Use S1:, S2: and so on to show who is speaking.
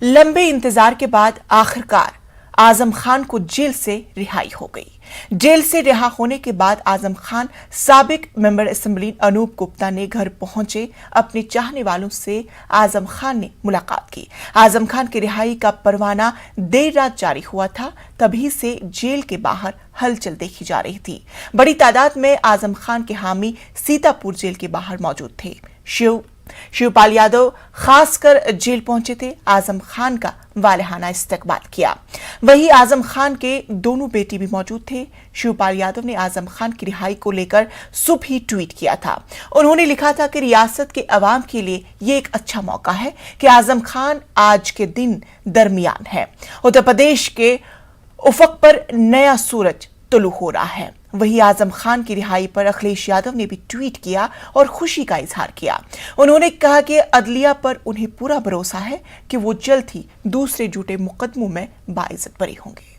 S1: लंबे इंतजार के बाद आखिरकार आजम खान को जेल से रिहाई हो गई। जेल से रिहा होने के बाद आजम खान साबिक मेंबर असेंबली अनूप गुप्ता ने घर पहुंचे अपने चाहने वालों से आजम खान ने मुलाकात की। आजम खान की रिहाई का परवाना देर रात जारी हुआ था, तभी से जेल के बाहर हलचल देखी जा रही थी। बड़ी तादाद में आजम खान के हामी सीतापुर जेल के बाहर मौजूद थे। शिवपाल यादव खासकर जेल पहुंचे थे, आजम खान का वालहाना इस्तकबाल किया। वहीं आजम खान के दोनों बेटे भी मौजूद थे। शिवपाल यादव ने आजम खान की रिहाई को लेकर सुबह ही ट्वीट किया था। उन्होंने लिखा था कि रियासत के अवाम के लिए ये एक अच्छा मौका है कि आजम खान आज के दिन दरमियान है। उत्तर प्रदेश के उफक पर नया सूरज तुलू हो रहा है। वहीं आजम खान की रिहाई पर अखिलेश यादव ने भी ट्वीट किया और खुशी का इजहार किया। उन्होंने कहा कि अदलिया पर उन्हें पूरा भरोसा है कि वो जल्द ही दूसरे झूठे मुकदमों में बाइज्जत बरी होंगे।